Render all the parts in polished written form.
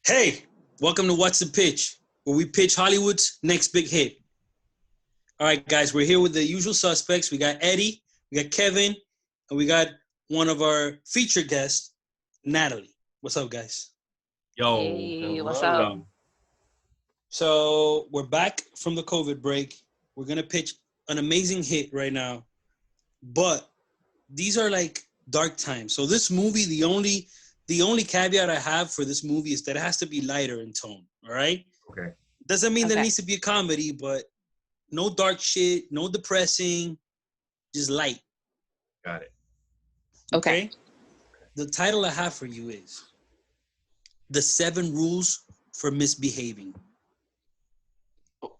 Hey, welcome to What's the Pitch, where we pitch Hollywood's next big hit. All right, guys, we're here with the usual suspects. We got Eddie, we got Kevin, and we got one of our featured guests, Natalie. What's up, guys? Yo, hey, what's up? So we're back from the COVID break. We're going to pitch an amazing hit right now. But these are like dark times. So this movie, the only caveat I have for this movie is that it has to be lighter in tone, all right? Okay. Doesn't mean there Okay. needs to be a comedy, but no dark shit, no depressing, just light. Got it. Okay. The title I have for you is The 7 Rules for Misbehaving.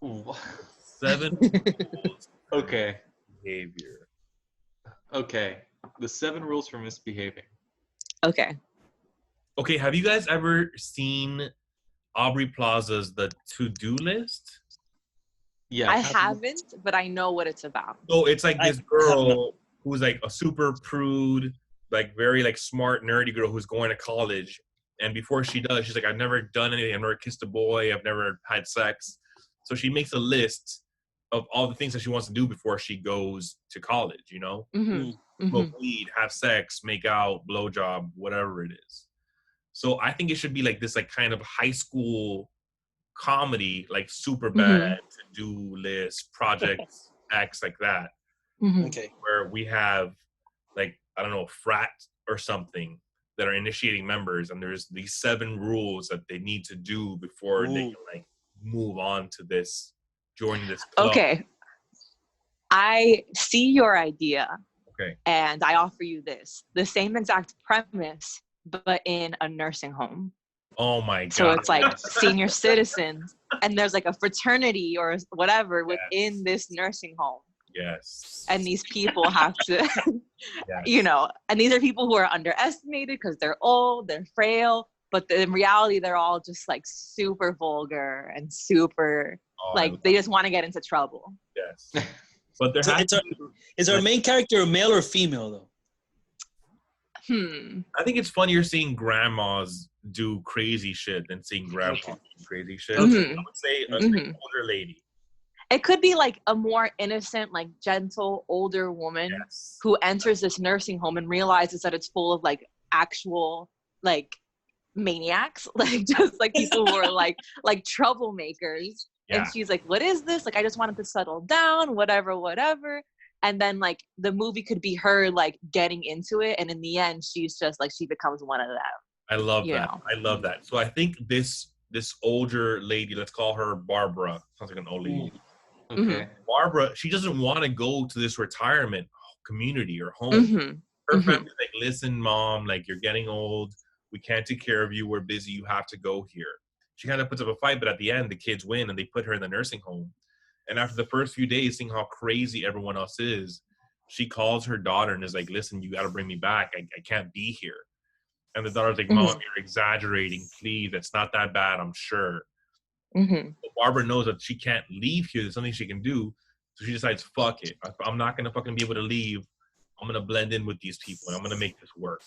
Ooh. 7 rules for Okay. behavior. Okay. The 7 rules for misbehaving. Okay. Okay, have you guys ever seen Aubrey Plaza's The To-Do List? Yeah. I haven't, but I know what it's about. So it's like this I have girl who's like a super prude, like very like smart, nerdy girl who's going to college. And before she does, she's like, I've never done anything. I've never kissed a boy. I've never had sex. So she makes a list of all the things that she wants to do before she goes to college, you know? Mm-hmm. Smoke weed, have sex, make out, blowjob, whatever it is. So I think it should be like this, like kind of high school comedy, like super bad to-do list, projects X, like that, Mm-hmm. Okay. where we have like I don't know, a frat or something that are initiating members, and there's these 7 rules that they need to do before they Ooh. can like move on to this, join this club. Okay. I see your idea. Okay. And I offer you this. The same exact premise, but in a nursing home. Oh my god. So it's like senior citizens, and there's like a fraternity or whatever within this nursing home. Yes. And these people have to, Yes. and these are people who are underestimated because they're old, they're frail, but in reality, they're all just like super vulgar and super, Oh, like they just want to get into trouble. yes. But there So has is our main character a male or female, though? I think it's funnier seeing grandmas do crazy shit than seeing grandpas do crazy shit. Mhm. I would say an Mhm. older lady. It could be like a more innocent, like gentle, older woman Yes. who enters this nursing home and realizes that it's full of like actual like maniacs, like just like people who are like troublemakers. Yeah. And she's like, what is this? Like, I just wanted to settle down, whatever. And then like the movie could be her like getting into it, and in the end she's just like, she becomes one of them. I love You that. know. I love that. So I think this older lady, let's call her Barbara. Sounds like an old lady. Okay. Barbara, she doesn't want to go to this retirement community or home. Mhm. Her Mhm. family's like, listen, mom, like you're getting old. We can't take care of you. We're busy. You have to go here. She kind of puts up a fight, but at the end, the kids win and they put her in the nursing home. And after the first few days, seeing how crazy everyone else is, she calls her daughter and is like, listen, you got to bring me back. I can't be here. And the daughter's like, Mom, you're exaggerating. Please, it's not that bad, I'm sure. Mhm. But Barbara knows that she can't leave here. There's something she can do. So she decides, fuck it. I'm not going to fucking be able to leave. I'm going to blend in with these people and I'm going to make this work.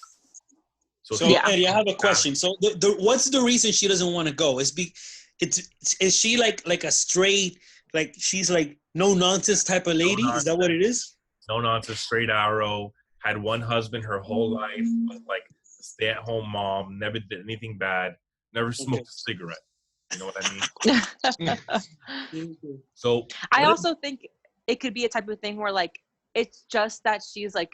So Yeah. Eddie, I have a question. So what's the reason she doesn't want to go? Is she like a straight, like she's like no nonsense type of lady? Is that what it is? No nonsense, straight arrow, had one husband her whole life, was like a stay-at-home mom, never did anything bad, never smoked a cigarette. You know what I mean? So I also think it could be a type of thing where like it's just that she's like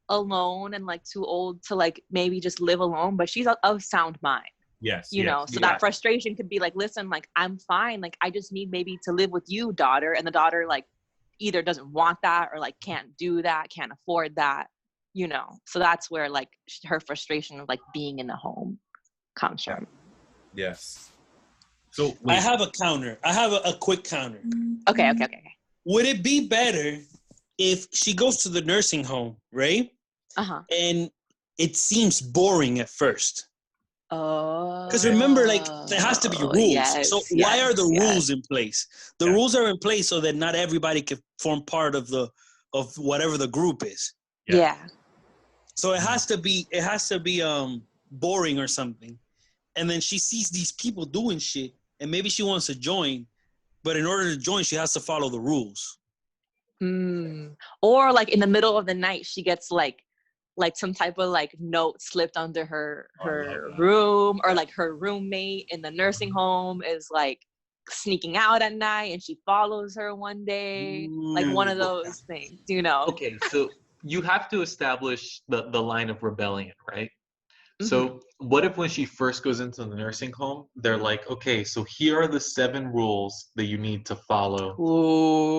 alone and like too old to like maybe just live alone, but she's of sound mind. yes, You know, so that frustration could be like, listen, like I'm fine, like I just need maybe to live with you, daughter. And the daughter like either doesn't want that or like can't do that, can't afford that, you know. So that's where like her frustration of like being in the home comes from. yes. So I have a counter. I have a quick counter. Okay. Would it be better if she goes to the nursing home, right? Uh-huh. And it seems boring at first. Oh. Because remember, like, there has to be rules. Why are the rules in place? The rules are in place so that not everybody can form part of whatever the group is. Yeah. So it has to be boring or something. and then she sees these people doing shit, and maybe she wants to join, but in order to join, she has to follow the rules. Or like in the middle of the night, she gets like some type of like note slipped under her room, or like her roommate in the nursing home is like sneaking out at night and she follows her one day. Like one of those things, you know. Okay, so you have to establish the line of rebellion, right? So what if when she first goes into the nursing home, they're like, okay, so here are the 7 rules that you need to follow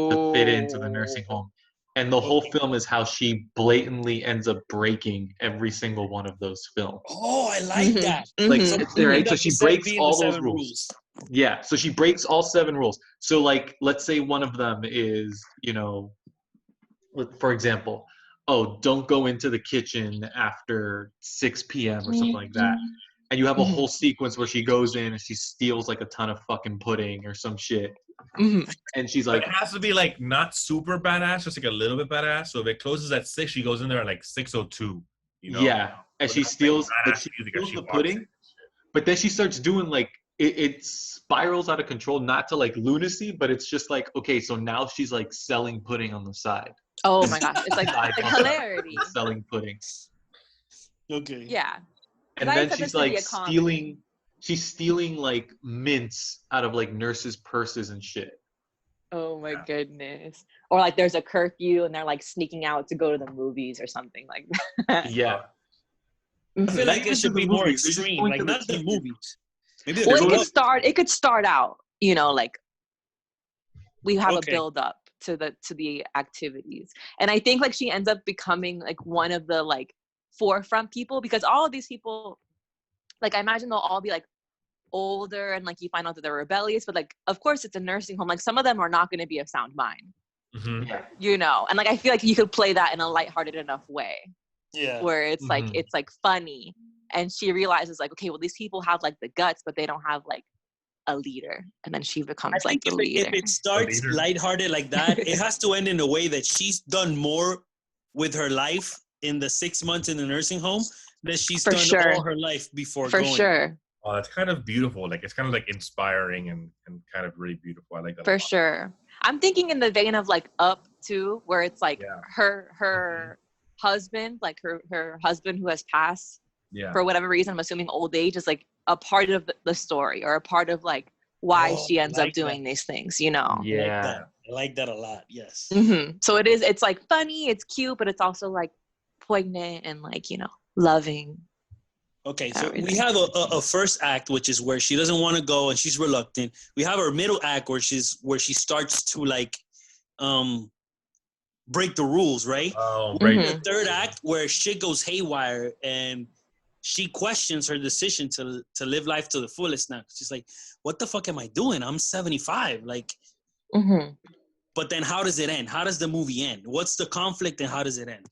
to fit into the nursing home. And the whole film is how she blatantly ends up breaking every single one of those films. Oh, I like that. Like, it's there, right? So she breaks all those rules. Yeah, so she breaks all 7 rules. So like, let's say one of them is, you know, for example, oh, don't go into the kitchen after 6 p.m. or something like that. And you have a whole sequence where she goes in and she steals like a ton of fucking pudding or some shit. And she's like, but it has to be like not super badass, just like a little bit badass. So if it closes at 6, she goes in there at like 6:02. You know? Yeah, and she steals, like, she steals the pudding. But then she starts doing like it spirals out of control, not to like lunacy, but it's just like, okay, so now she's like selling pudding on the side. Oh my gosh, it's like hilarity. Selling pudding. Okay. Yeah. And then she's like stealing like mints out of like nurses' purses and shit. Oh my goodness. Or like there's a curfew and they're like sneaking out to go to the movies or something like that. Yeah. I feel like it should be more extreme, like not the movies. Maybe it could start out, you know, like we have a build up to the activities. And I think like she ends up becoming like one of the like forefront people, because all of these people, like I imagine they'll all be like older and like you find out that they're rebellious, but like of course it's a nursing home, like some of them are not going to be of sound mind. You know, and like I feel like you could play that in a lighthearted enough way. Yeah. Where it's like it's like funny, and she realizes like, okay, well these people have like the guts, but they don't have like a leader, and then she becomes like the leader. If it starts lighthearted like that, it has to end in a way that she's done more with her life in the 6 months in the nursing home than she's done all her life before going. For sure. Oh, it's kind of beautiful. Like it's kind of like inspiring and kind of really beautiful. I like that. For sure. I'm thinking in the vein of like Up too, where it's like her husband, like her husband who has passed for whatever reason, I'm assuming old age, is like a part of the story, or a part of like why she ends up doing these things, you know? Yeah. I like that a lot. Yes. So it's like funny, it's cute, but it's also like poignant and like, you know, loving. Okay, so we have a first act, which is where she doesn't want to go and she's reluctant. We have our middle act where she starts to like break the rules, right? The third act where shit goes haywire and she questions her decision to live life to the fullest now. She's like, what the fuck am I doing? I'm 75. Like, but then how does it end? How does the movie end? What's the conflict and how does it end?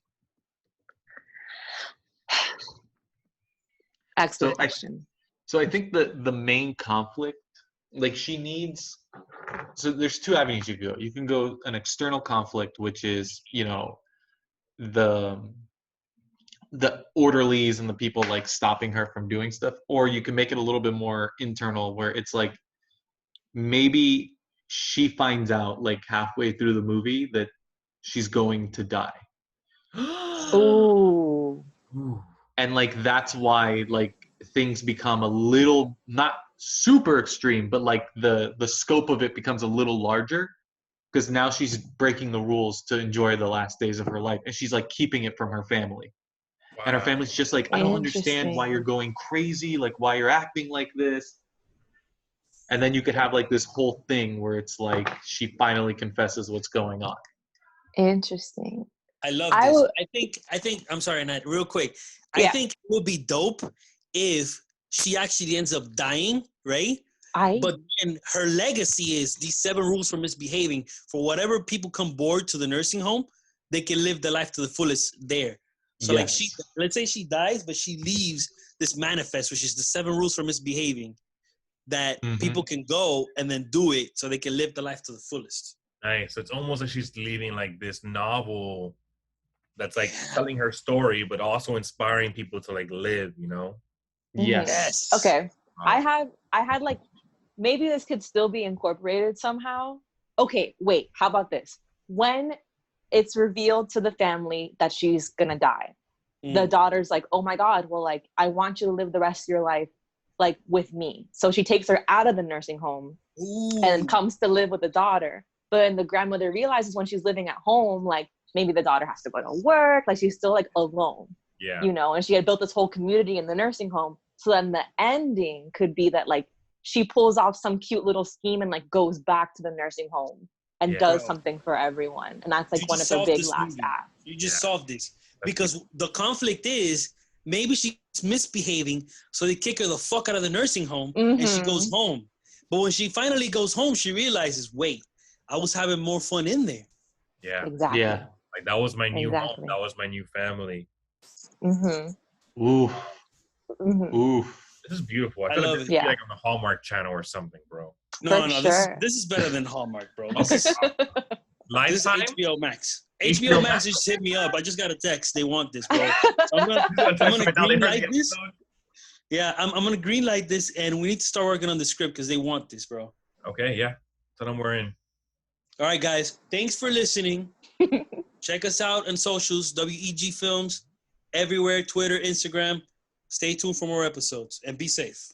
Excellent question. So I think the main conflict, like she needs, so there's 2 avenues you can go. You can go an external conflict, which is, you know, the orderlies and the people like stopping her from doing stuff, or you can make it a little bit more internal, where it's like maybe she finds out like halfway through the movie that she's going to die. Oh. And like that's why like things become a little, not super extreme, but like the scope of it becomes a little larger, because now she's breaking the rules to enjoy the last days of her life, and she's like keeping it from her family. And her family's just like, I don't understand why you're going crazy, like why you're acting like this. And then you could have like this whole thing where it's like she finally confesses what's going on. Interesting. I love this. I think I'm sorry, Nat, real quick. I think it would be dope if she actually ends up dying, right? But then her legacy is these 7 rules for misbehaving. For whatever people come bored to the nursing home, they can live their life to the fullest there. So like let's say she dies, but she leaves this manifest, which is the 7 rules for misbehaving, that people can go and then do it so they can live the life to the fullest. Nice. So it's almost like she's leaving like this novel that's like telling her story, but also inspiring people to like live, you know? Yes. Okay. I had like, maybe this could still be incorporated somehow. Okay, wait, how about this? When it's revealed to the family that she's gonna die, the daughter's like, oh my God, well, like, I want you to live the rest of your life, like, with me. So she takes her out of the nursing home and comes to live with the daughter. But then the grandmother realizes when she's living at home, like, maybe the daughter has to go to work, like, she's still, like, alone. Yeah. You know, and she had built this whole community in the nursing home. So then the ending could be that, like, she pulls off some cute little scheme and, like, goes back to the nursing home and does something for everyone. And that's, like, one of the big last acts. You just solved this. Because the conflict is, maybe she's misbehaving, so they kick her the fuck out of the nursing home, and she goes home. But when she finally goes home, she realizes, wait, I was having more fun in there. Yeah. Exactly. Yeah. Like, that was my new home. That was my new family. Oof. Oof. This is beautiful. I I feel love like this it. could be like on the Hallmark Channel or something, bro. No, sure. this is better than Hallmark, bro. Okay. This is Lifetime? HBO Max. HBO HBO Max just hit me up. I just got a text. They want this, bro. I'm gonna green light this. Yeah, I'm gonna green light this, and we need to start working on the script because they want this, bro. Okay, yeah. So then we're in. All right, guys. Thanks for listening. Check us out on socials, WEG Films, everywhere, Twitter, Instagram. Stay tuned for more episodes, and be safe.